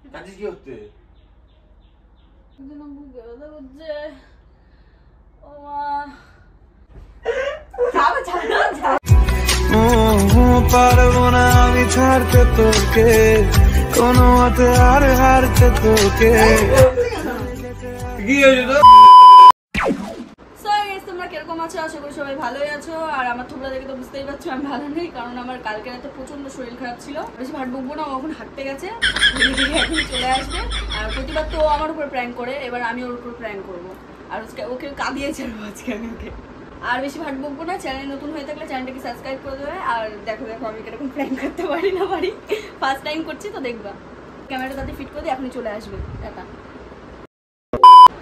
কাঁদিস কি হচ্ছে? বুকে ব্যথা করছে। ও মা, ছাড়ো ছাড়ো ছাড়ো। পারবো না আমি ছাড়তে তোকে, কোনো মতে আর হারতে তোকে। কি হয়েছে তো? তোমরা কিরকম আছো? আশা করি সবাই ভালোই আছো। আর আমার থোবরা দেখে তো বুঝতেই পারছো আমি ভালো নেই, কারণ আমার কালকে রাতে প্রচন্ড শরীর খারাপ ছিল। বেশি ভাট বকবো না, এখন হাঁটতে গেছে, এখন চলে আসবে। আর প্রতিবার তো আমার উপর প্র্যাঙ্ক করে, এবার আমি ওর উপর প্র্যাঙ্ক করবো। আর ওকে কাঁদিয়েছে আজকে আমি ওকে। আর বেশি ভাট বকবো না। চ্যানেল নতুন হয়ে থাকলে চ্যানেলটাকে সাবস্ক্রাইব করে দেবে। আর দেখো দেখো আমি কিরকম প্র্যাঙ্ক করতে পারি না পারি, ফার্স্ট টাইম করছি তো দেখবা। ক্যামেরাটা তাতে ফিট করে দিয়ে এখনই চলে আসবে। টাটা।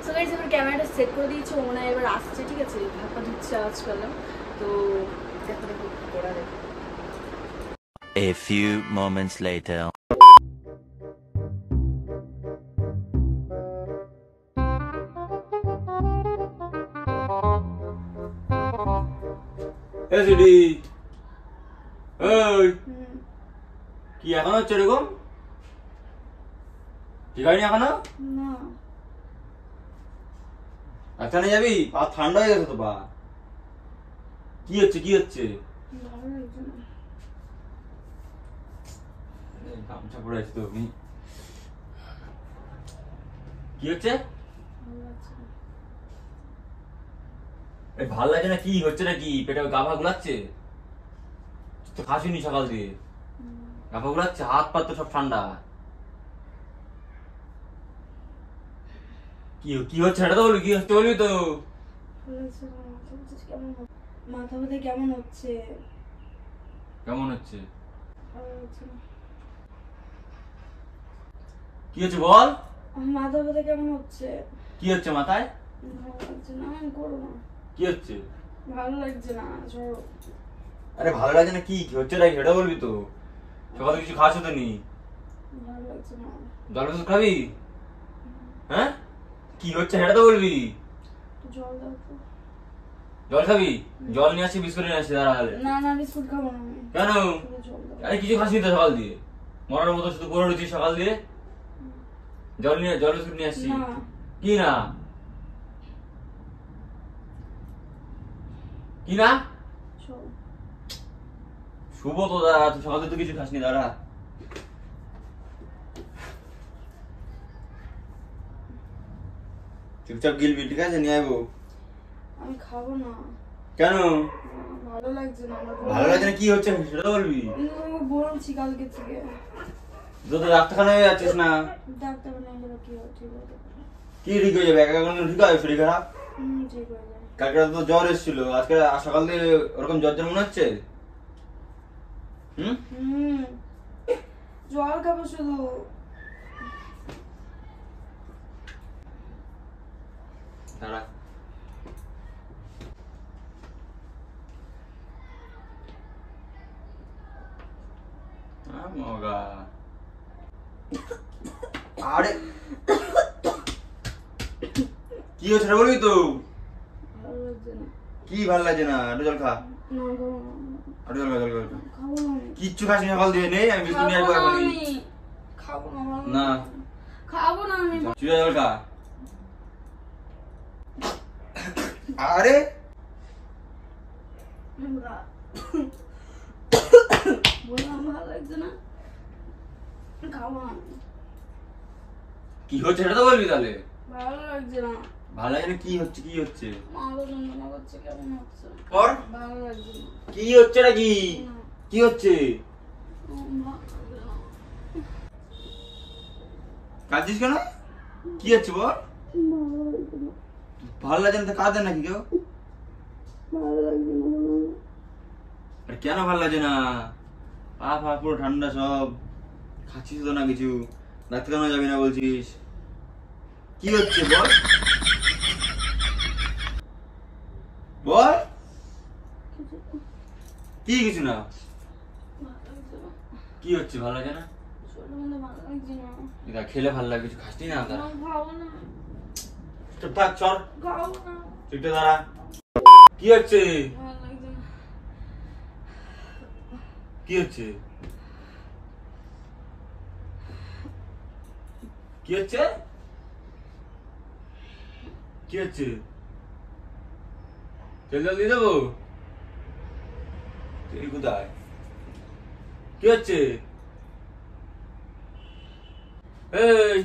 সো গাইস এবার ক্যামেরাটা সেট করে দিয়েছি, ও মনে হয় এবার আসছে। ঠিক আছে, হাত পা ধুচ্ছে আজ পেলাম তো, দেখো দেখো করা যায়। A few moments later. A CD, এই কি এখন হচ্ছে এরকম? ঠিক হয়নি এখনো? না আচ্ছা না যাবি? পা ঠান্ডা হয়ে গেছে তো পা। কি হচ্ছে কি হচ্ছে? ভালো লাগছে না। গামছা পরে আছি তো আমি। কি হচ্ছে? ভালো লাগছে না। এই ভাল লাগে না? কি হচ্ছে নাকি? পেটে গা ভা গুলাচ্ছে তো? খাসিনি সকাল দিয়ে? গা ভা গুলাচ্ছে, হাত পা তো সব ঠান্ডা। কি হচ্ছে সেটা তো বলবি। কি হচ্ছে বলবি তো? মাথা ব্যথা কেমন হচ্ছে? কেমন হচ্ছে? ভালো লাগছে না। কি হচ্ছে বল? মাথা ব্যথা কেমন হচ্ছে? কি হচ্ছে মাথায়? ভালো লাগছে না, আমি করবো না। কি হচ্ছে? ভালো লাগছে না, সরো। আরে ভালো লাগে না? কি হচ্ছে নাকি সেটা বলবি তো? সকালে কিছু খাওয়াছো তো নি? ভালো লাগছে না। জল ওষুধ খাবি? হ্যাঁ, কি হচ্ছে সেটা তো বলবি। জল দাও তো। জল খাবি? জল নিয়ে আসি, বিস্কুট নিয়ে আসি। দাঁড়ালে না না, বিস্কুট খাবো না আমি। কেন? শুধু জল দাও। আরে কিছু খাসনি তো সকাল দিয়ে? মরার মতো শুধু পড়ে রয়েছিস সকাল দিয়ে। জল বিস্কুট নিয়ে আসছি। না। কি না? কি না? চল। শুভ তো দাঁড়া, তুই সকাল দিয়ে তো কিছু খাসনি। দাঁড়া, চুপচাপ গিলবি, ঠিক আছে? নিয়ে আইবো। আমি খাবো না। কেন ভালো লাগছে না আমার। ভালো লাগছে না? কি হচ্ছে সেটা তো বলবি। কিন্তু তোমাকে বলছি কালকে থেকে। তো তো ডাক্তারখানায় যাচ্ছিস না? ডাক্তার নিয়ে গেলে কি হয়? ঠিক হয়ে যাবে। কি ঠিক হয়ে যাবে? একা ঠিক হবে শরীর খারাপ? ঠিক হয়ে যাবে। কালকে রাতে তো জ্বর এসেছিল, আজকে সকাল দিয়ে ওরকম জ্বর জ্বর মনে হচ্ছে? জল খাবো শুধু। দাঁড়া, মগা। আরে কি হচ্ছে সেটা বলবি তো? ভালো লাগছে না। কি ভালো লাগছে না? একটু জল খা। না খাবো না। একটু জল খা, জল খা। খাবো না আমি। কিচ্ছু খাসনি সকাল দিয়ে? নেই, আমি বিস্কুট নিয়ে আসবো এখনই। খাবো না। ভালো না, লাগছে না। খাবো না আমি। চুড়ে জল খা। আরে বললাম ভালো লাগছে না, খাবো না। কি হচ্ছে সেটা তো বলবি তাহলে। ভালো লাগছে না। ভালো লাগে না? কি হচ্ছে কি হচ্ছে? মাথা যন্ত্রণা করছে, কেমন হচ্ছে? কর। ভালো লাগছে না। কি হচ্ছে নাকি? কি হচ্ছে? কাঁদছিস কেন? কি হচ্ছে বল? ভালো লাগছে না তো কাঁদে নাকি কেউ? ভালো লাগছে না। আর কেন ভালো লাগছে না? পা ফা পুরো ঠান্ডা সব। খাচ্ছিস তো না কিছু? ডাক্তারখানা যাবি না বলছিস? কি হচ্ছে বল? বল কি কিছু না? কি হচ্ছে? ভালো লাগে না? এটা খেলে ভালো লাগে, কিছু খাসনি না? চুপ থাক, চল চুপটা দাঁড়া। কি হচ্ছে? কি হচ্ছে? কি হচ্ছে? কি হচ্ছে? তেল জল দিয়ে দেবো? তেল কোথায়? কি হচ্ছে? এই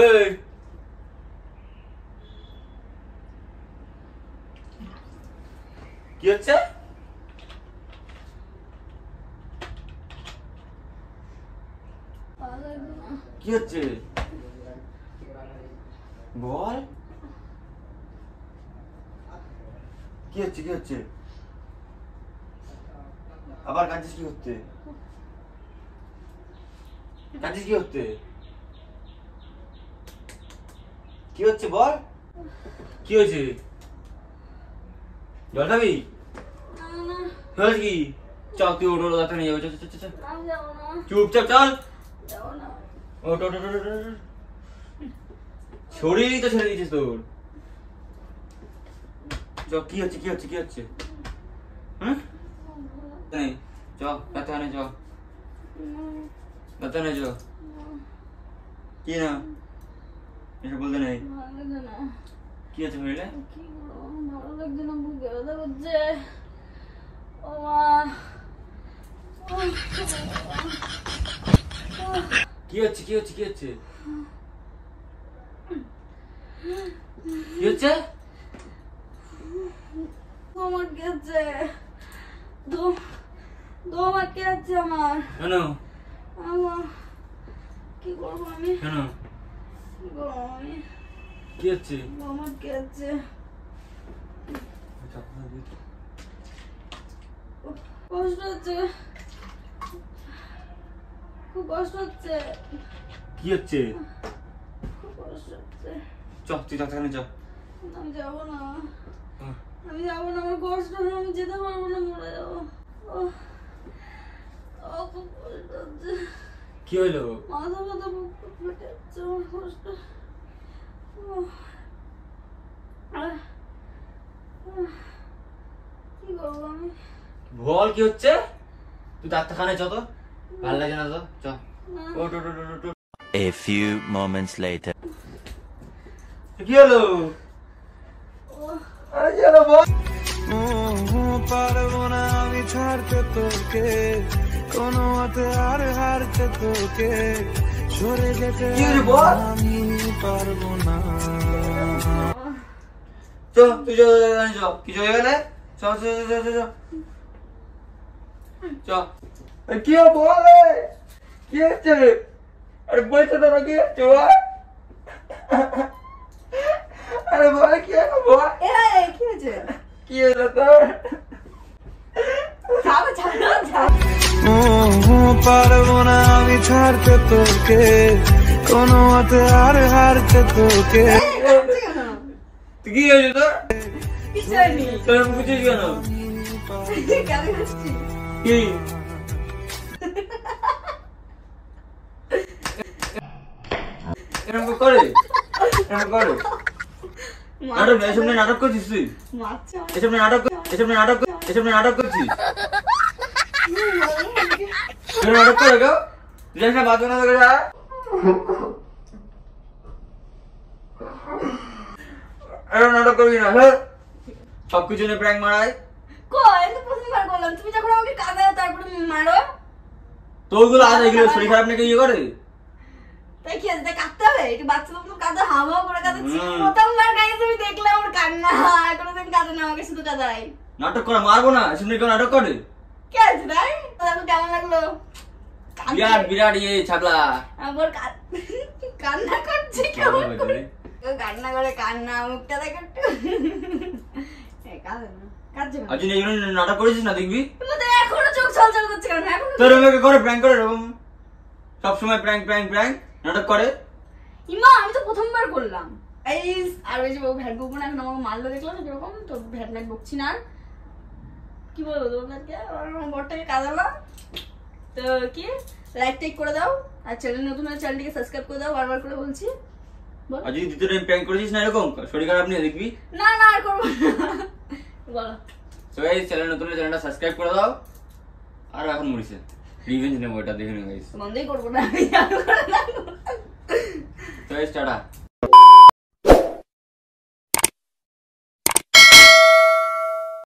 এই কি হচ্ছে? কি হচ্ছে বল? কি হচ্ছে? কি হচ্ছে? আবার কাঁদছিস কি করতে? কাঁদছিস কি করতে? কি হচ্ছে বল? কি হয়েছে? জল খাবি? হয়েছে কি? চল তুই ওটো দাঁড়া নিয়ে যাবো। চল চল চল চুপচাপ চল। ওটো ওটো ওটো শরীরই তো ছেড়ে দিয়েছিস তোর। চ কি হচ্ছে? কি হচ্ছে? কি হচ্ছে? হ্যাঁ চ ডাক্তারখানে চ। ডাক্তারখানে চ। কি না এসব বলতে নেই। কি আছে শরীরে? ভালো লাগছে না, বুকে ব্যথা করছে। ও মা, কি হচ্ছে? কি হচ্ছে? কি হচ্ছে? কি হচ্ছে? দম আটকে আছে, দম আটকে আছে আমার। কেন? কি করবো আমি? কেন? কি করবো আমি? কি হচ্ছে? দম আটকে আছে, কষ্ট হচ্ছে, খুব কষ্ট হচ্ছে, কি হচ্ছে? খুব কষ্ট হচ্ছে। চ তুই ডাক্তারখানে চ। আমি যাবো না, আমি যাবো না, আমার কষ্ট হবে, আমি যেতে পারবো না, মরে যাবো। খুব কষ্ট হচ্ছে, কি হলো? মাথা ব্যথা, বুক ফেটে যাচ্ছে, আমার কষ্ট। কি করবো আমি? বল কি হচ্ছে? তুই ডাক্তারখানে চ তো, ভালো লাগে না তো, চ। ওঠ ওঠ ওঠ ওঠ ওঠ। A few moments later. কি হলো? আরে কি হলো বল? পারবো না আমি ছাড়তে তোকে, কোনো মতে আর হারতে তোকে, সরে যেতে কি হলো বল? আমি পারবো না। চ তুই চ চ কিছু হয়ে গেলে চ চ চ চ চ চ। কি হলো বল? কি হচ্ছে? আরে বলছে তো না কি হচ্ছে বল? আরে বল কি হলো বল? কি হয়েছে? কি হলো তোর? পারবো না আমি ছাড়তে তোকে, কোনো মতে আর হারতে তোকে। তুই কি হয়েছে তোর? কিছু হয়নি, তোর বুঝছিস কেন? কেন হাসছি? কি এরকম করে? এরকম করে? নাটক এসব নিয়ে নাটক করছিস তুই? মারছে আমাকে। এসব নিয়ে নাটক এসব নিয়ে নাটক এসব নিয়ে নাটক করছিস? তুই নাটক করে কেউ? তুই একটা বাদ না করে যা। এরকম নাটক করবি না, হ্যাঁ? সবকিছু নিয়ে প্র্যাঙ্ক মারায়। কই, আমি তো প্রথমবার বললাম, তুমি যখন আমাকে কাঁদাও তারপরে মারো। তো ওইগুলো আজ এগুলো শরীর খারাপ নাকি ইয়ে করে? তাই কি আছে, তাই কাঁদতে হবে? একটু বাচ্চা লোক কাঁদে, হাওয়া করে কাঁদাচ্ছি। হুম। প্রথমবার গাইছে, তুমি দেখলে আমার কান্না, কোনোদিন কাঁদে না, আমাকে শুধু কাঁদাই। নাটক করে মারবো না, এসব নিয়ে কেউ নাটক করে? কে আছে তাই? দেখো কেমন লাগলো? বিরাট বিরাট ইয়ে ছাগলা। আমার কান্না করছে কেমন করে? কেউ কান্না করে, কান্না মুখটা দেখো একটু। কাঁদে না, কাঁদছে না। আজ এই জন্য নাটক করেছিস না দেখবি? তুমি তো এখনো চোখ ছলছল করছে কেন? এখনো তোর আমাকে করে প্র্যাঙ্ক করে এরকম সবসময় প্র্যাঙ্ক প্র্যাঙ্ক প্র্যাঙ্ক নাটক করে। ইমা, আমি তো প্রথমবার করলাম। এই আর ওই যে ভ্যাট বকবো না, এখন আমাকে মারলো দেখলাম না কিরকম, তো ভ্যাট ম্যাট বকছি না আর। কি বলবো তোমাদেরকে, আমার বরটাকে কাঁদালাম। তো কি, লাইক টাইক করে দাও, আর চ্যানেল নতুন হলে চ্যানেলটিকে সাবস্ক্রাইব করে দাও, বারবার করে বলছি। বল। আর যদি দ্বিতীয় টাইম প্র্যাঙ্ক করেছিস না এরকম শরীর খারাপ নিয়ে দেখবি। না না, আর করবো না। বলো। তো এই চ্যানেল নতুন হলে চ্যানেলটা সাবস্ক্রাইব করে দাও। আর এখন মরিছে। রিভেঞ্জ নেবো, এটা দেখে নেবো গাইস। বন্ধই করবো না আমি, আর করবো না। তো গাইস টাটা।